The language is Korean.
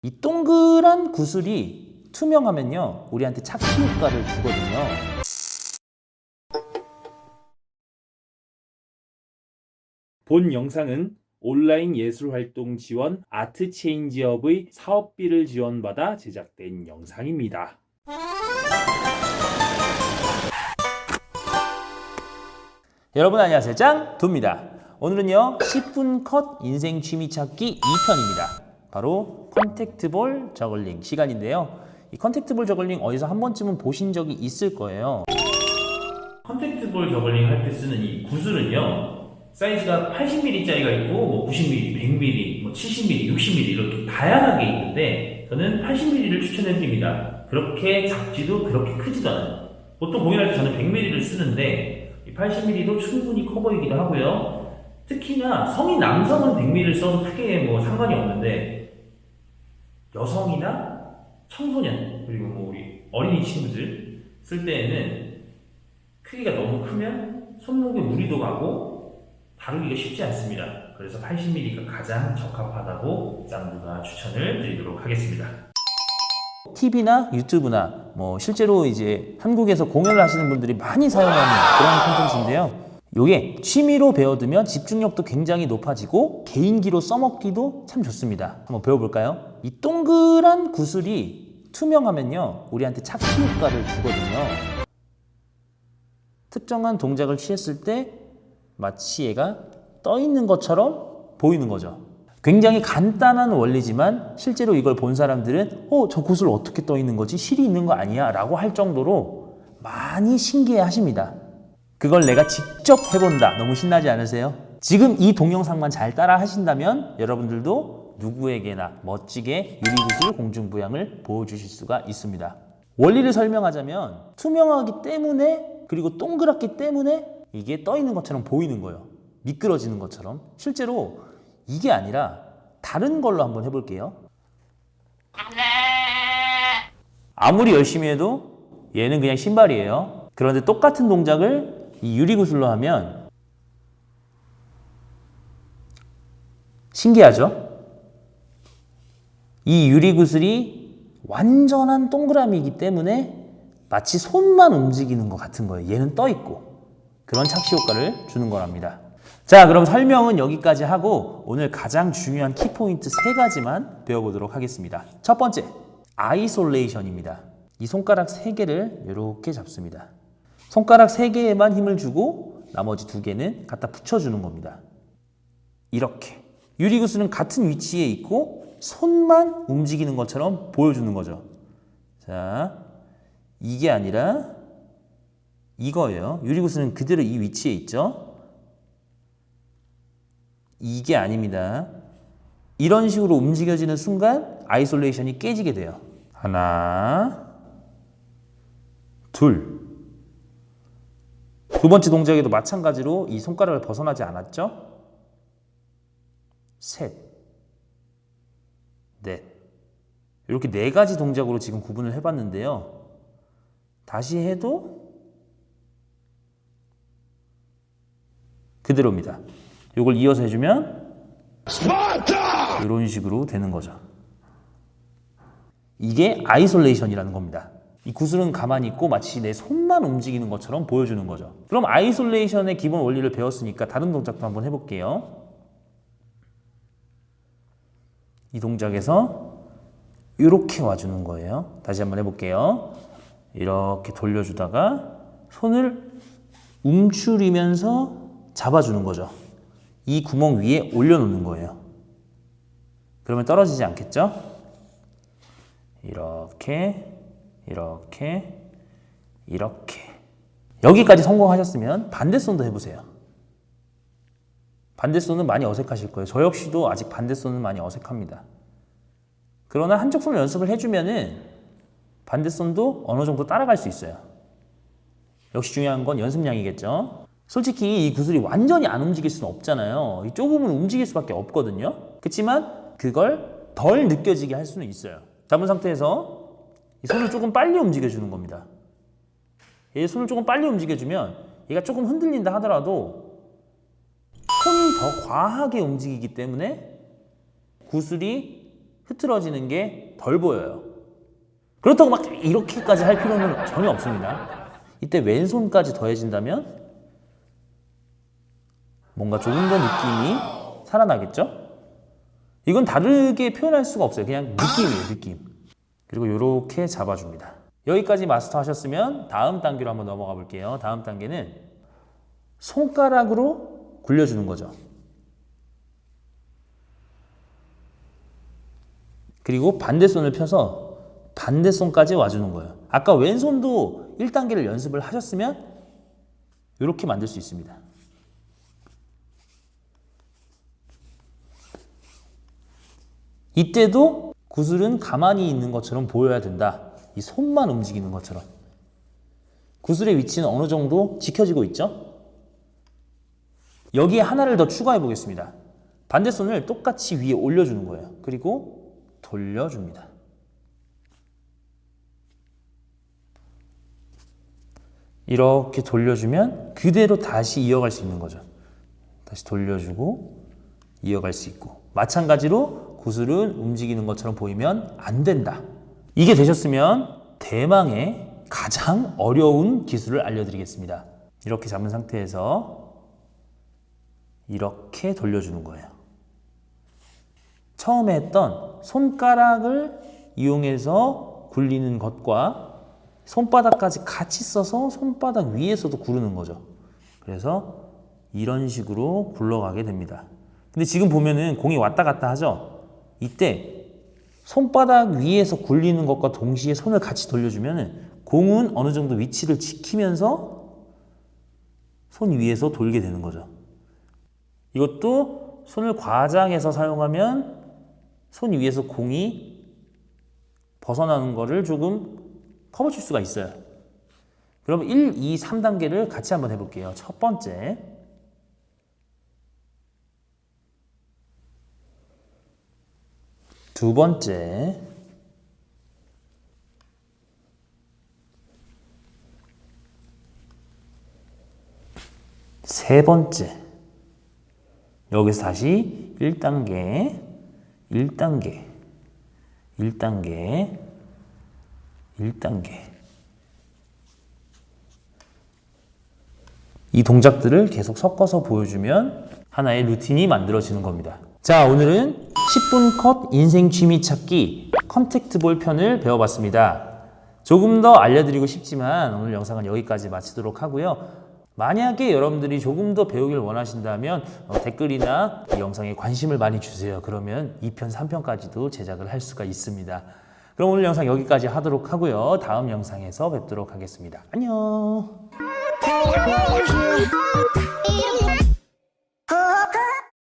이 동그란 구슬이 투명하면요, 우리한테 착시 효과를 주거든요. 본 영상은 온라인 예술활동 지원 아트체인지업의 사업비를 지원받아 제작된 영상입니다. 여러분 안녕하세요, 짱도입니다. 오늘은요 10분 컷 인생 취미 찾기 2편입니다. 바로 컨택트볼 저글링 시간인데요. 이 컨택트볼 저글링 어디서 한 번쯤은 보신 적이 있을 거예요. 컨택트볼 저글링 할 때 쓰는 이 구슬은요, 사이즈가 80mm짜리가 있고 90mm, 100mm, 70mm, 60mm 이렇게 다양하게 있는데 저는 80mm를 추천해드립니다. 그렇게 작지도 그렇게 크지도 않아요. 보통 공연할 때 저는 100mm를 쓰는데 80mm도 충분히 커 보이기도 하고요. 특히나 성인 남성은 100mm를 써도 크게 상관이 없는데 여성이나 청소년 그리고 우리 어린이 친구들 쓸 때에는 크기가 너무 크면 손목에 무리도 가고 다루기가 쉽지 않습니다. 그래서 80mm가 가장 적합하다고 짱구가 추천을 드리도록 하겠습니다. TV나 유튜브나 실제로 이제 한국에서 공연을 하시는 분들이 많이 사용하는 그런 콘텐츠인데요. 이게 취미로 배워두면 집중력도 굉장히 높아지고 개인기로 써먹기도 참 좋습니다. 한번 배워볼까요? 이 동그란 구슬이 투명하면요, 우리한테 착시 효과를 주거든요. 특정한 동작을 취했을 때 마치 얘가 떠 있는 것처럼 보이는 거죠. 굉장히 간단한 원리지만 실제로 이걸 본 사람들은 저 구슬 어떻게 떠 있는 거지? 실이 있는 거 아니야? 라고 할 정도로 많이 신기해 하십니다. 그걸 내가 직접 해본다. 너무 신나지 않으세요? 지금 이 동영상만 잘 따라 하신다면 여러분들도 누구에게나 멋지게 유리구슬 공중부양을 보여주실 수가 있습니다. 원리를 설명하자면 투명하기 때문에, 그리고 동그랗기 때문에 이게 떠 있는 것처럼 보이는 거예요. 미끄러지는 것처럼. 실제로 이게 아니라 다른 걸로 한번 해볼게요. 아무리 열심히 해도 얘는 그냥 신발이에요. 그런데 똑같은 동작을 이 유리구슬로 하면 신기하죠? 이 유리구슬이 완전한 동그라미이기 때문에 마치 손만 움직이는 것 같은 거예요. 얘는 떠 있고. 그런 착시 효과를 주는 거랍니다. 자, 그럼 설명은 여기까지 하고 오늘 가장 중요한 키포인트 3가지만 배워보도록 하겠습니다. 첫 번째, 아이솔레이션입니다. 이 손가락 3개를 이렇게 잡습니다. 손가락 3개에만 힘을 주고 나머지 2개는 갖다 붙여주는 겁니다. 이렇게. 유리구슬은 같은 위치에 있고 손만 움직이는 것처럼 보여주는 거죠. 자, 이게 아니라 이거예요. 유리구슬은 그대로 이 위치에 있죠. 이게 아닙니다. 이런 식으로 움직여지는 순간 아이솔레이션이 깨지게 돼요. 하나, 둘. 두 번째 동작에도 마찬가지로 이 손가락을 벗어나지 않았죠? 셋, 넷. 이렇게 4가지 동작으로 지금 구분을 해봤는데요. 다시 해도 그대로입니다. 이걸 이어서 해주면 이런 식으로 되는 거죠. 이게 아이솔레이션이라는 겁니다. 이 구슬은 가만히 있고 마치 내 손만 움직이는 것처럼 보여주는 거죠. 그럼 아이솔레이션의 기본 원리를 배웠으니까 다른 동작도 한번 해볼게요. 이 동작에서 이렇게 와주는 거예요. 다시 한번 해볼게요. 이렇게 돌려주다가 손을 움츠리면서 잡아주는 거죠. 이 구멍 위에 올려놓는 거예요. 그러면 떨어지지 않겠죠? 이렇게, 이렇게, 이렇게. 여기까지 성공하셨으면 반대손도 해보세요. 반대손은 많이 어색하실 거예요. 저 역시도 아직 반대손은 많이 어색합니다. 그러나 한쪽 손을 연습을 해주면은 반대손도 어느 정도 따라갈 수 있어요. 역시 중요한 건 연습량이겠죠. 솔직히 이 구슬이 완전히 안 움직일 수는 없잖아요. 조금은 움직일 수밖에 없거든요. 그렇지만 그걸 덜 느껴지게 할 수는 있어요. 잡은 상태에서 이 손을 조금 빨리 움직여주는 겁니다. 얘 손을 조금 빨리 움직여주면 얘가 조금 흔들린다 하더라도 손이 더 과하게 움직이기 때문에 구슬이 흐트러지는 게 덜 보여요. 그렇다고 막 이렇게까지 할 필요는 전혀 없습니다. 이때 왼손까지 더해진다면 뭔가 조금 더 느낌이 살아나겠죠? 이건 다르게 표현할 수가 없어요. 그냥 느낌이에요, 느낌. 그리고 이렇게 잡아줍니다. 여기까지 마스터 하셨으면 다음 단계로 한번 넘어가 볼게요. 다음 단계는 손가락으로 굴려주는 거죠. 그리고 반대손을 펴서 반대손까지 와주는 거예요. 아까 왼손도 1단계를 연습을 하셨으면 이렇게 만들 수 있습니다. 이때도 구슬은 가만히 있는 것처럼 보여야 된다. 이 손만 움직이는 것처럼. 구슬의 위치는 어느 정도 지켜지고 있죠? 여기에 하나를 더 추가해 보겠습니다. 반대손을 똑같이 위에 올려주는 거예요. 그리고 돌려줍니다. 이렇게 돌려주면 그대로 다시 이어갈 수 있는 거죠. 다시 돌려주고 이어갈 수 있고, 마찬가지로 구슬은 움직이는 것처럼 보이면 안 된다. 이게 되셨으면 대망의 가장 어려운 기술을 알려드리겠습니다. 이렇게 잡은 상태에서 이렇게 돌려주는 거예요. 처음에 했던 손가락을 이용해서 굴리는 것과 손바닥까지 같이 써서 손바닥 위에서도 구르는 거죠. 그래서 이런 식으로 굴러가게 됩니다. 근데 지금 보면은 공이 왔다 갔다 하죠? 이때 손바닥 위에서 굴리는 것과 동시에 손을 같이 돌려주면은 공은 어느 정도 위치를 지키면서 손 위에서 돌게 되는 거죠. 이것도 손을 과장해서 사용하면 손 위에서 공이 벗어나는 거를 조금 커버칠 수가 있어요. 그럼 1, 2, 3단계를 같이 한번 해볼게요. 첫 번째, 두 번째, 세 번째. 여기서 다시 1단계, 1단계, 1단계, 1단계. 이 동작들을 계속 섞어서 보여주면 하나의 루틴이 만들어지는 겁니다. 자, 오늘은 10분 컷 인생 취미 찾기 컨택트볼 편을 배워봤습니다. 조금 더 알려드리고 싶지만 오늘 영상은 여기까지 마치도록 하고요. 만약에 여러분들이 조금 더 배우길 원하신다면 댓글이나 이 영상에 관심을 많이 주세요. 그러면 2편, 3편까지도 제작을 할 수가 있습니다. 그럼 오늘 영상 여기까지 하도록 하고요. 다음 영상에서 뵙도록 하겠습니다. 안녕.